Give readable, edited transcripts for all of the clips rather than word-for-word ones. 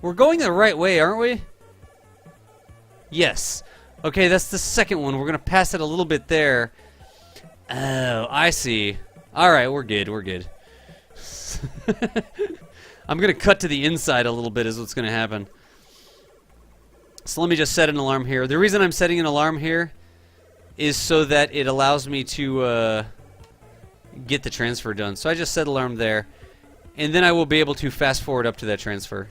We're going the right way, aren't we? Yes. Okay, that's the second one. We're going to pass it a little bit there. Oh, I see. Alright, we're good, we're good. I'm going to cut to the inside a little bit is what's going to happen. So let me just set an alarm here. The reason I'm setting an alarm here is so that it allows me to get the transfer done. So I just set alarm there. And then I will be able to fast forward up to that transfer.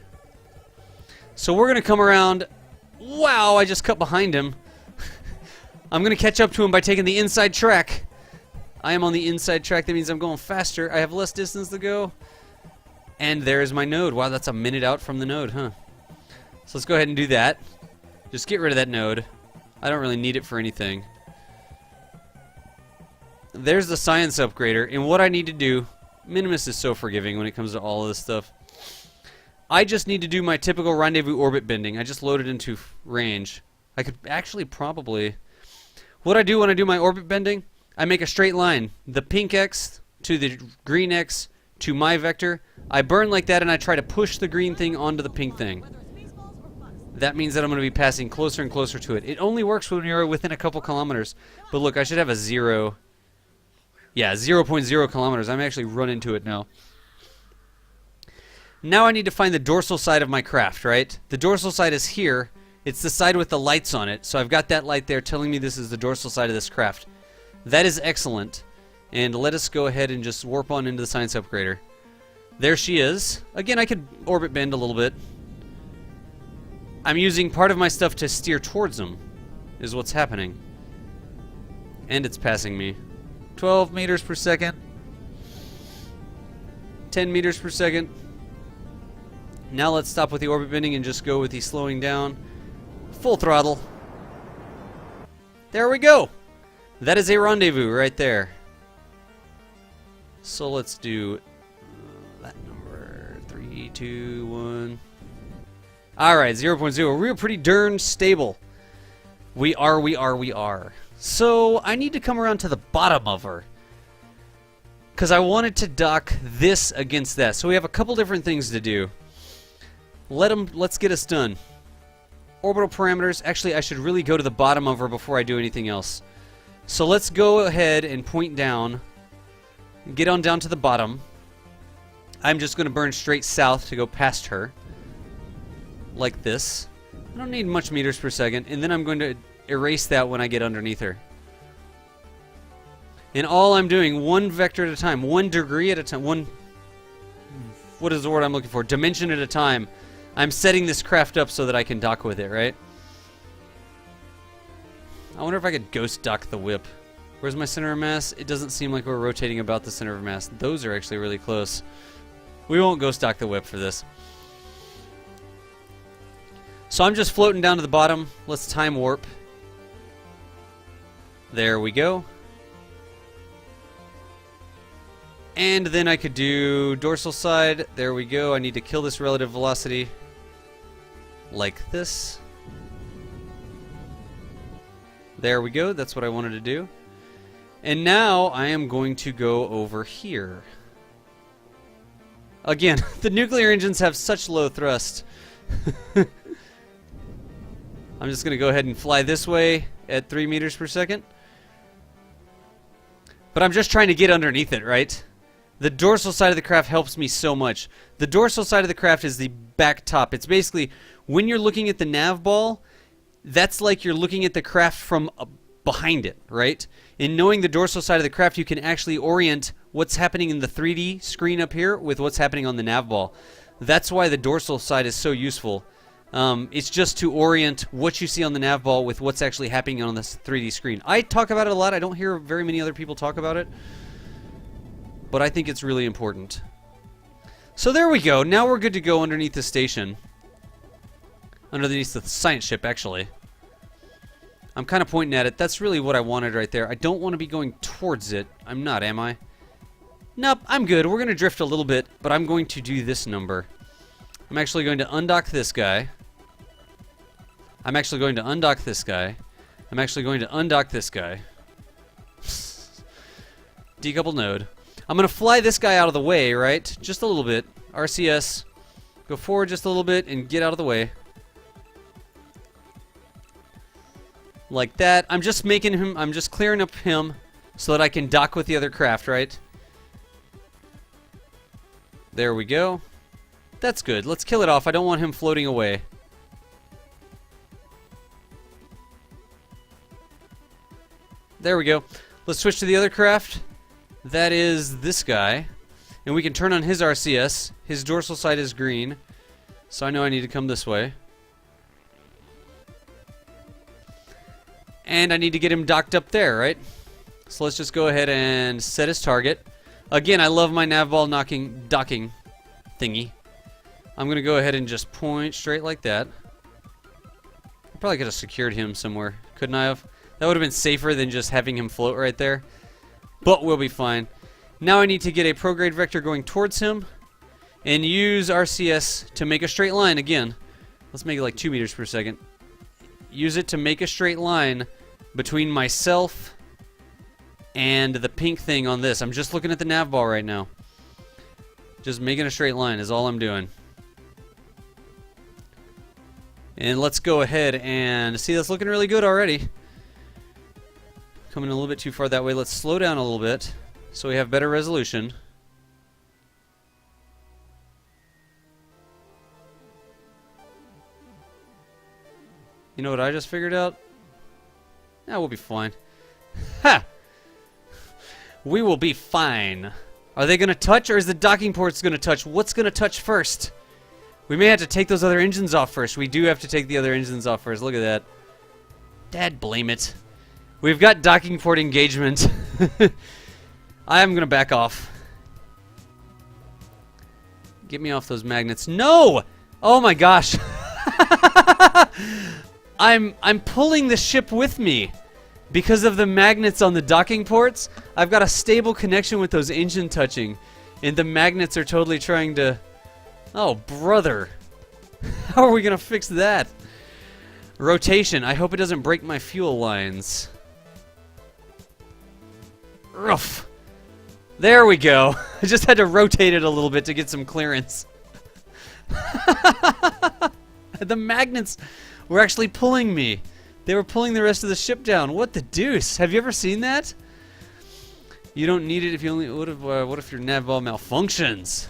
So we're going to come around. Wow, I just cut behind him. I'm going to catch up to him by taking the inside track. I am on the inside track. That means I'm going faster. I have less distance to go. And there's my node. Wow, that's a minute out from the node, huh? So let's go ahead and do that. Just get rid of that node. I don't really need it for anything. There's the science upgrader. And what I need to do... Minmus is so forgiving when it comes to all of this stuff. I just need to do my typical rendezvous orbit bending. I just load it into range. I could actually probably... What I do when I do my orbit bending, I make a straight line. The pink X to the green X to my vector. I burn like that and I try to push the green thing onto the pink thing. That means that I'm going to be passing closer and closer to it. It only works when you're within a couple kilometers. But look, I should have a 0. Yeah, 0.0 kilometers. I'm actually run into it now. Now I need to find the dorsal side of my craft, right? The dorsal side is here. It's the side with the lights on it. So I've got that light there telling me this is the dorsal side of this craft. That is excellent. And let us go ahead and just warp on into the science upgrader. There she is. Again, I could orbit bend a little bit. I'm using part of my stuff to steer towards them, is what's happening. And it's passing me. 12 meters per second. 10 meters per second. Now let's stop with the orbit bending and just go with the slowing down. Full throttle. There we go. That is a rendezvous right there. So let's do that number. 3, 2, 1. Alright, 0.0. We're pretty darn stable. We are. So I need to come around to the bottom of her. Because I wanted to dock this against that. So we have a couple different things to do. Let's get us done. Orbital parameters. Actually, I should really go to the bottom of her before I do anything else. So let's go ahead and point down. Get on down to the bottom. I'm just going to burn straight south to go past her. Like this. I don't need much meters per second. And then I'm going to erase that when I get underneath her. And all I'm doing, one vector at a time, 1 degree at a time, what is the word I'm looking for? Dimension at a time. I'm setting this craft up so that I can dock with it, right? I wonder if I could ghost dock the whip. Where's my center of mass? It doesn't seem like we're rotating about the center of mass. Those are actually really close. We won't ghost dock the whip for this. So I'm just floating down to the bottom. Let's time warp. There we go. And then I could do dorsal side. There we go. I need to kill this relative velocity. Like this. There we go. That's what I wanted to do. And now I am going to go over here. Again, the nuclear engines have such low thrust. I'm just going to go ahead and fly this way at 3 meters per second. But I'm just trying to get underneath it, right? The dorsal side of the craft helps me so much. The dorsal side of the craft is the back top. It's basically, when you're looking at the nav ball, that's like you're looking at the craft from behind it, right? In knowing the dorsal side of the craft, you can actually orient what's happening in the 3D screen up here with what's happening on the nav ball. That's why the dorsal side is so useful. It's just to orient what you see on the nav ball with what's actually happening on this 3D screen. I talk about it a lot. I don't hear very many other people talk about it. But I think it's really important. So there we go. Now we're good to go underneath the station. Underneath the science ship, actually. I'm kind of pointing at it. That's really what I wanted right there. I don't want to be going towards it. I'm not, am I? Nope, I'm good. We're going to drift a little bit, but I'm going to do this number. I'm actually going to undock this guy. I'm actually going to undock this guy. I'm actually going to undock this guy. Decouple node. I'm going to fly this guy out of the way, right? Just a little bit. RCS. Go forward just a little bit and get out of the way. Like that. I'm just making him, I'm just clearing up him so that I can dock with the other craft, right? There we go. That's good. Let's kill it off. I don't want him floating away. There we go. Let's switch to the other craft. That is this guy. And we can turn on his RCS. His dorsal side is green. So I know I need to come this way. And I need to get him docked up there, right? So let's just go ahead and set his target. Again, I love my nav ball docking thingy. I'm going to go ahead and just point straight like that. I probably could have secured him somewhere. Couldn't I have? That would have been safer than just having him float right there. But we'll be fine. Now I need to get a prograde vector going towards him and use RCS to make a straight line again. Let's make it like 2 meters per second. Use it to make a straight line between myself and the pink thing on this. I'm just looking at the nav ball right now. Just making a straight line is all I'm doing. And let's go ahead and see, that's looking really good already. Coming a little bit too far that way. Let's slow down a little bit so we have better resolution. You know what I just figured out? Now we'll be fine. Ha! We will be fine. Are they going to touch, or is the docking ports going to touch? What's going to touch first? We may have to take those other engines off first. We do have to take the other engines off first. Look at that. Dad blame it. We've got docking port engagement. I'm going to back off. Get me off those magnets. No! Oh my gosh. I'm pulling the ship with me. Because of the magnets on the docking ports, I've got a stable connection with those engine touching. And the magnets are totally trying to... Oh, brother. How are we going to fix that? Rotation. I hope it doesn't break my fuel lines. Rough. There we go. I just had to rotate it a little bit to get some clearance. The magnets were actually pulling me. They were pulling the rest of the ship down. What the deuce? Have you ever seen that? You don't need it if you only... What if your nav ball malfunctions?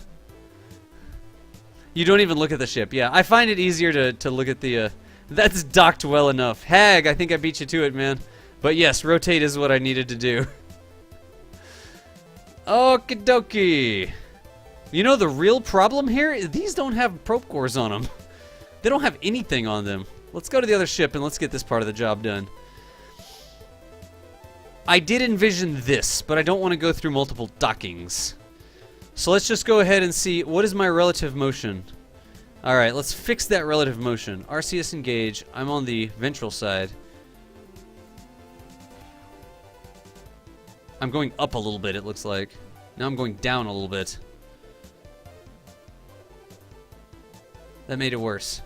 You don't even look at the ship. Yeah, I find it easier to look at the... That's docked well enough. Hag, I think I beat you to it, man. But yes, rotate is what I needed to do. Okie dokie. You know the real problem here? These don't have probe cores on them. They don't have anything on them. Let's go to the other ship and let's get this part of the job done. I did envision this, but I don't want to go through multiple dockings. So let's just go ahead and see, what is my relative motion? Alright, let's fix that relative motion. RCS engage. I'm on the ventral side. I'm going up a little bit, it looks like. Now I'm going down a little bit. That made it worse.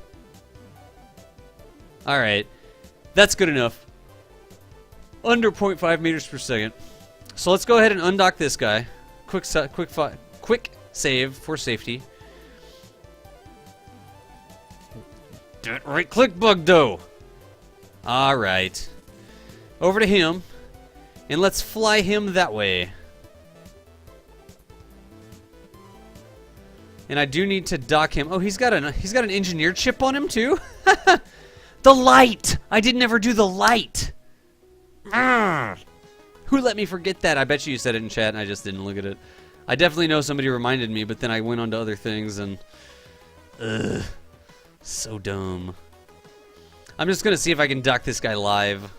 Alright. That's good enough. Under 0.5 meters per second. So let's go ahead and undock this guy. Quick save for safety. That right click bug though. Alright. Over to him. And let's fly him that way. And I do need to dock him. Oh, he's got an engineered chip on him too? The light! I didn't ever do the light! Who let me forget that? I bet you said it in chat and I just didn't look at it. I definitely know somebody reminded me, but then I went on to other things and... Ugh. So dumb. I'm just gonna see if I can dock this guy live.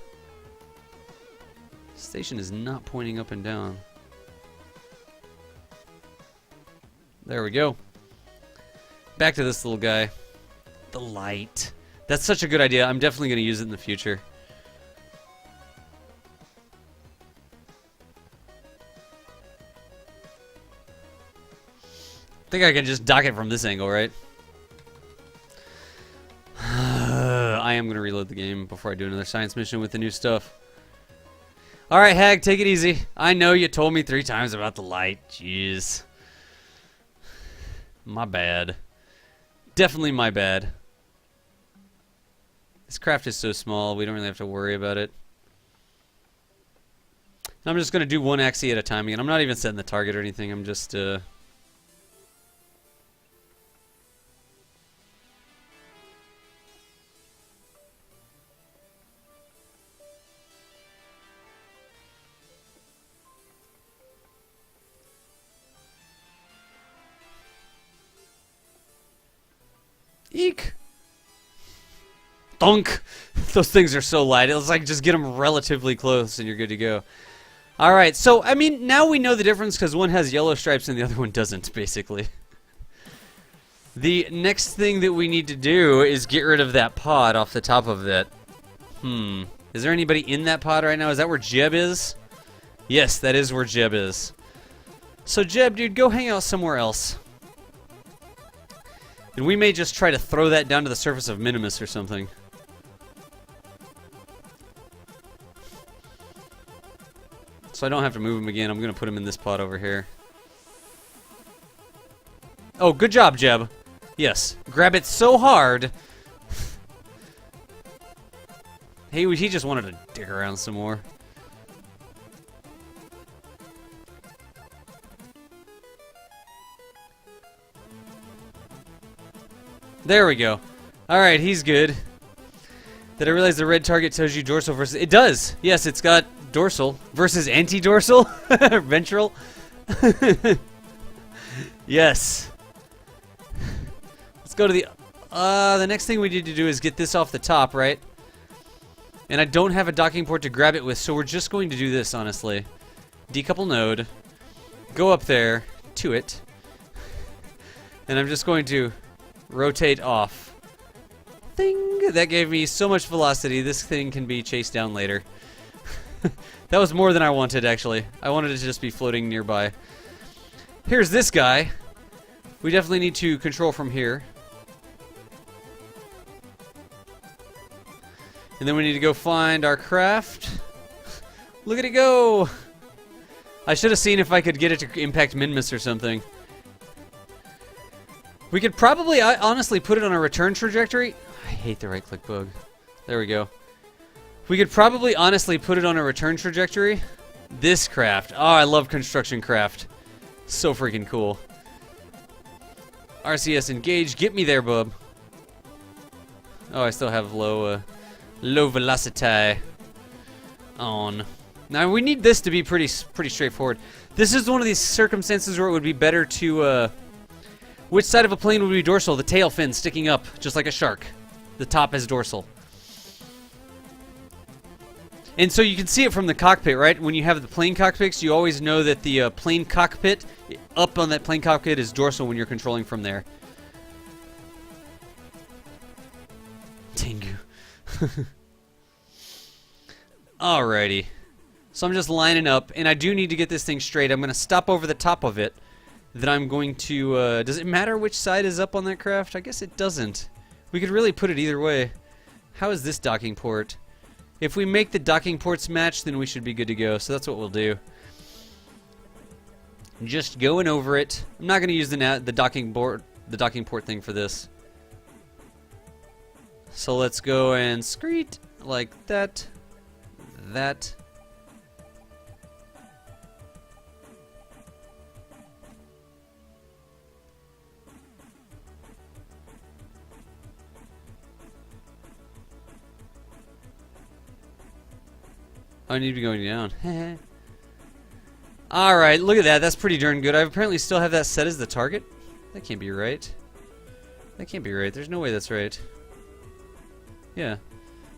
Station is not pointing up and down. There we go. Back to this little guy. The light. That's such a good idea. I'm definitely going to use it in the future. I think I can just dock it from this angle, right? I am going to reload the game before I do another science mission with the new stuff. Alright, Hag, take it easy. I know you told me 3 times about the light. Jeez. My bad. definitely my bad. This craft is so small, we don't really have to worry about it. I'm just going to do one axis at a time again. I'm not even setting the target or anything. I'm just... Eek! Thunk! Those things are so light. It's like just get them relatively close and you're good to go. Alright, so, I mean, now we know the difference because one has yellow stripes and the other one doesn't, basically. The next thing that we need to do is get rid of that pod off the top of that. Is there anybody in that pod right now? Is that where Jeb is? Yes, that is where Jeb is. So, Jeb, dude, go hang out somewhere else. And we may just try to throw that down to the surface of Minmus or something. So I don't have to move him again. I'm going to put him in this pot over here. Oh, good job, Jeb. Yes. Grab it so hard. He just wanted to dig around some more. There we go. Alright, he's good. Did I realize the red target tells you dorsal versus... It does! Yes, it's got dorsal versus anti-dorsal? Ventral? Yes. Let's go to the next thing we need to do is get this off the top, right? And I don't have a docking port to grab it with, so we're just going to do this, honestly. Decouple node. Go up there to it. And I'm just going to rotate off. Thing! That gave me so much velocity, this thing can be chased down later. That was more than I wanted, actually. I wanted it to just be floating nearby. Here's this guy. We definitely need to control from here. And then we need to go find our craft. Look at it go! I should have seen if I could get it to impact Minmus or something. We could probably, honestly, put it on a return trajectory. I hate the right-click bug. There we go. We could probably, honestly, put it on a return trajectory. This craft. Oh, I love construction craft. So freaking cool. RCS engage. Get me there, bub. Oh, I still have low velocity on. Now, we need this to be pretty straightforward. This is one of these circumstances where it would be better to, which side of a plane would be dorsal? The tail fin sticking up, just like a shark. The top is dorsal. And so you can see it from the cockpit, right? When you have the plane cockpits, you always know that the plane cockpit, up on that plane cockpit, is dorsal when you're controlling from there. Tengu. Alrighty. So I'm just lining up, and I do need to get this thing straight. I'm going to stop over the top of it. Then I'm going to... does it matter which side is up on that craft? I guess it doesn't. We could really put it either way. How is this docking port? If we make the docking ports match, then we should be good to go. So that's what we'll do. Just going over it. I'm not going to use the docking port thing for this. So let's go and screet like that. That. I need to be going down. Alright, look at that. That's pretty darn good. I apparently still have that set as the target. That can't be right. That can't be right. There's no way that's right. Yeah.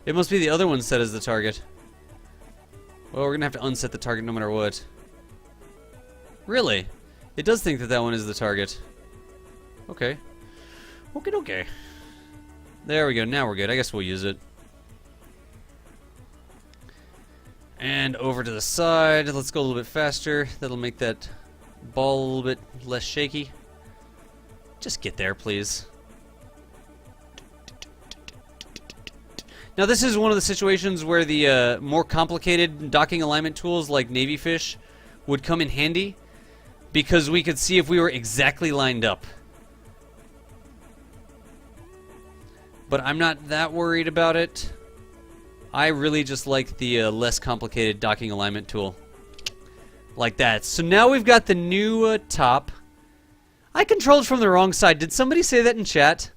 It must be the other one set as the target. Well, we're going to have to unset the target no matter what. Really? It does think that that one is the target. Okay. Okay. There we go. Now we're good. I guess we'll use it. And over to the side. Let's go a little bit faster. That'll make that ball a little bit less shaky. Just get there, please. Now, this is one of the situations where the more complicated docking alignment tools like Navy Fish would come in handy, because we could see if we were exactly lined up. but I'm not that worried about it. I really just like the less complicated docking alignment tool. Like that. So now we've got the new top. I controlled from the wrong side. Did somebody say that in chat?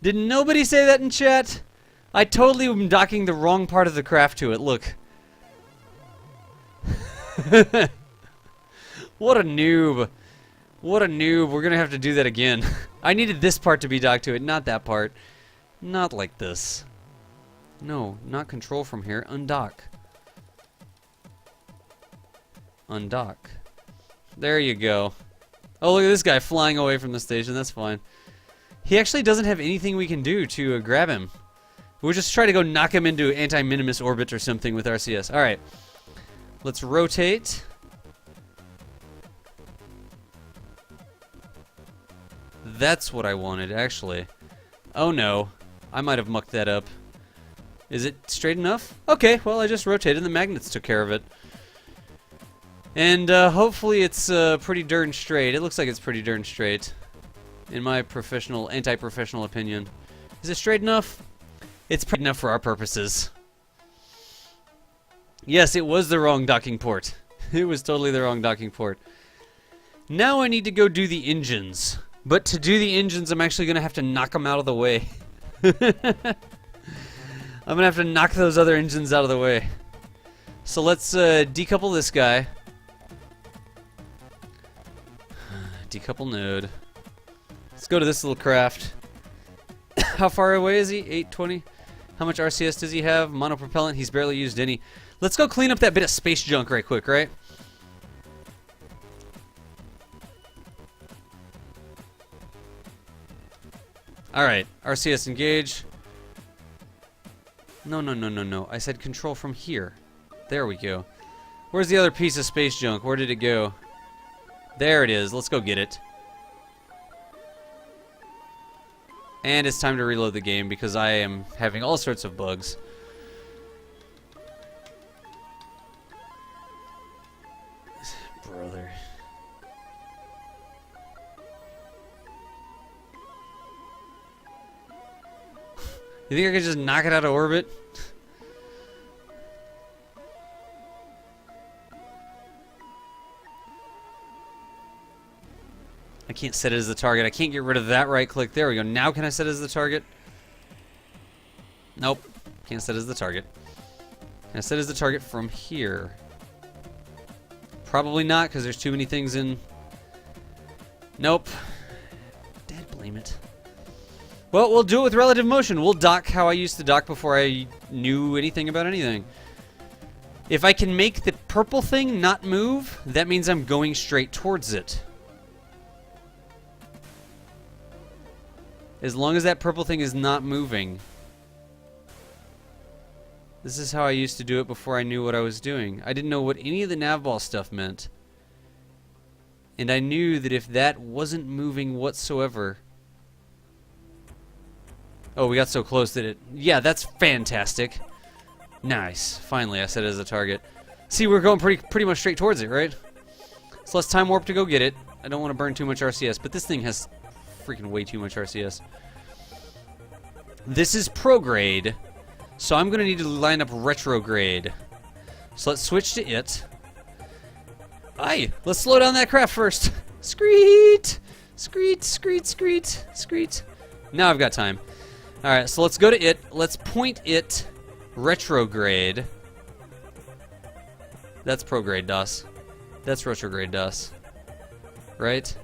Did nobody say that in chat? I totally am docking the wrong part of the craft to it. Look. What a noob. What a noob. We're going to have to do that again. I needed this part to be docked to it, not that part. Not like this. No, not control from here. Undock. Undock. There you go. Oh, look at this guy flying away from the station. That's fine. He actually doesn't have anything we can do to grab him. We'll just try to go knock him into anti-Minmus orbit or something with RCS. Alright. Let's rotate. That's what I wanted, actually. Oh no. I might have mucked that up. Is it straight enough? Okay, well I just rotated and the magnets took care of it. And hopefully it's pretty darn straight. It looks like it's pretty darn straight. In my professional, anti-professional opinion. Is it straight enough? It's pretty enough for our purposes. Yes, it was the wrong docking port. It was totally the wrong docking port. Now I need to go do the engines. But to do the engines, I'm actually going to have to knock them out of the way. I'm going to have to knock those other engines out of the way. So let's decouple this guy. Decouple node. Let's go to this little craft. How far away is he? 820? How much RCS does he have? Monopropellant, he's barely used any. Let's go clean up that bit of space junk right quick, right? Alright, RCS engage. No, no, no, no, no. I said control from here. There we go. Where's the other piece of space junk? Where did it go? There it is. Let's go get it. And it's time to reload the game because I am having all sorts of bugs. Brother. You think I could just knock it out of orbit? I can't set it as the target. I can't get rid of that right click. There we go. Now can I set it as the target? Nope. Can't set it as the target. Can I set it as the target from here? Probably not, because there's too many things in... Nope. Dad blame it. Well, we'll do it with relative motion. We'll dock how I used to dock before I knew anything about anything. If I can make the purple thing not move, that means I'm going straight towards it. As long as that purple thing is not moving. This is how I used to do it before I knew what I was doing. I didn't know what any of the navball stuff meant. And I knew that if that wasn't moving whatsoever... Oh, we got so close that it... Yeah, that's fantastic. Nice. Finally, I set it as a target. See, we're going pretty much straight towards it, right? So let's time warp to go get it. I don't want to burn too much RCS, but this thing has freaking way too much RCS. This is prograde, so I'm going to need to line up retrograde. So let's switch to it. Aye, let's slow down that craft first. Screet! Screet, screet, screet, screet. Now I've got time. Alright, so let's go to it. Let's point it retrograde. That's prograde DOS. That's retrograde DOS. Right?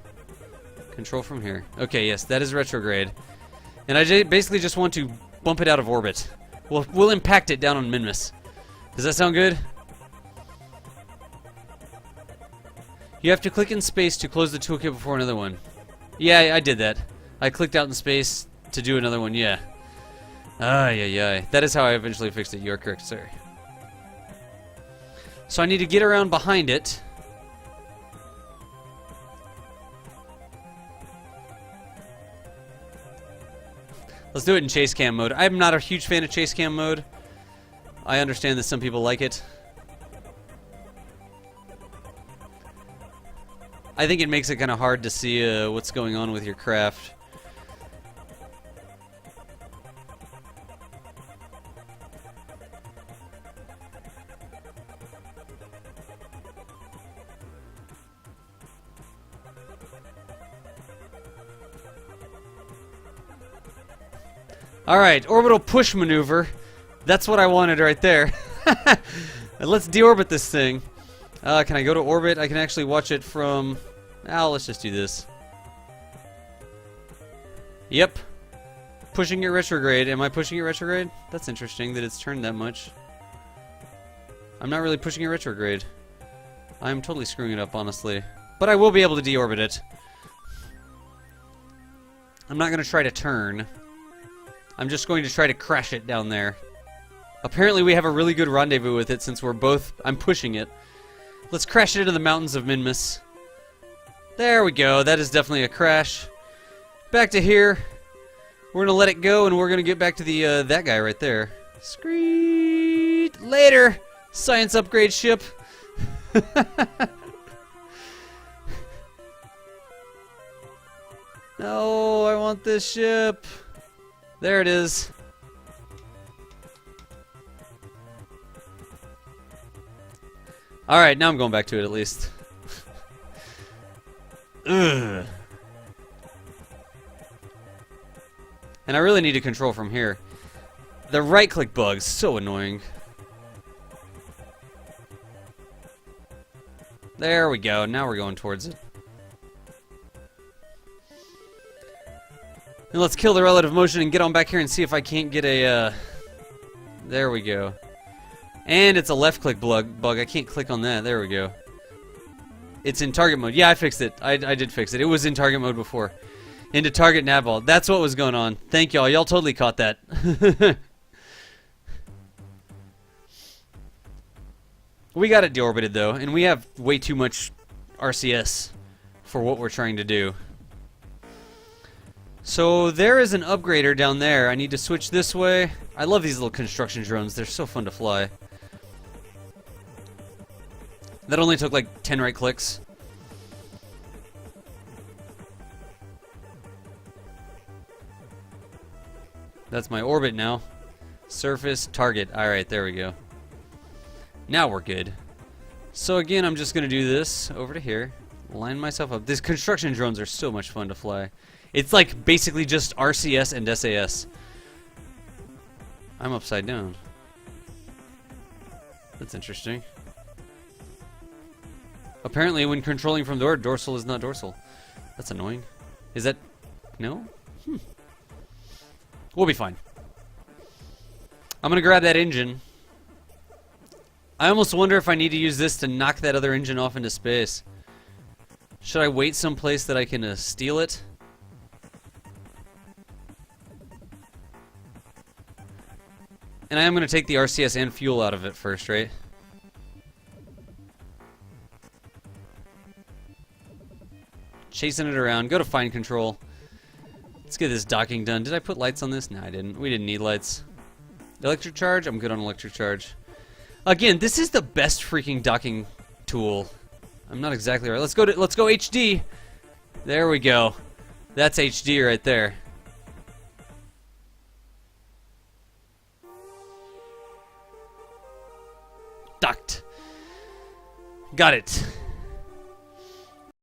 Control from here. Okay, yes, that is retrograde. And I basically just want to bump it out of orbit. We'll impact it down on Minmus. Does that sound good? You have to click in space to close the toolkit before another one. Yeah, I did that. I clicked out in space to do another one, yeah. Yeah. That is how I eventually fixed it. You're correct, sir. So I need to get around behind it. Let's do it in chase cam mode. I'm not a huge fan of chase cam mode. I understand that some people like it. I think it makes it kind of hard to see what's going on with your craft. Alright, orbital push maneuver. That's what I wanted right there. Let's deorbit this thing. Can I go to orbit? I can actually watch it from... let's just do this. Yep. Pushing it retrograde. Am I pushing it retrograde? That's interesting that it's turned that much. I'm not really pushing it retrograde. I'm totally screwing it up, honestly. But I will be able to deorbit it. I'm not going to try to turn. I'm just going to try to crash it down there. Apparently we have a really good rendezvous with it since we're both... I'm pushing it. Let's crash it into the mountains of Minmus. There we go. That is definitely a crash. Back to here. We're going to let it go and we're going to get back to the that guy right there. Screet. Later, science upgrade ship. No, I want this ship. There it is. Alright, now I'm going back to it at least. Ugh. And I really need to control from here. The right-click bug's so annoying. There we go. Now we're going towards it. And let's kill the relative motion and get on back here and see if I can't get a, There we go. And it's a left-click bug. I can't click on that. There we go. It's in target mode. Yeah, I fixed it. I did fix it. It was in target mode before. Into target navball. That's what was going on. Thank y'all. Y'all totally caught that. We got it deorbited, though. And we have way too much RCS for what we're trying to do. So there is an upgrader down there. I need to switch this way. I love these little construction drones. They're so fun to fly. That only took like 10 right clicks. That's my orbit now. Surface, target. Alright, there we go. Now we're good. So again, I'm just going to do this over to here. Line myself up. These construction drones are so much fun to fly. It's like basically just RCS and SAS. I'm upside down. That's interesting. Apparently when controlling from the dorsal is not dorsal. That's annoying. Is that... No? We'll be fine. I'm gonna grab that engine. I almost wonder if I need to use this to knock that other engine off into space. Should I wait someplace that I can steal it? And I am going to take the RCS and fuel out of it first, right? Chasing it around. Go to fine control. Let's get this docking done. Did I put lights on this? No, I didn't. We didn't need lights. Electric charge? I'm good on electric charge. Again, this is the best freaking docking tool. I'm not exactly right. Let's go HD. There we go. That's HD right there. Docked. Got it.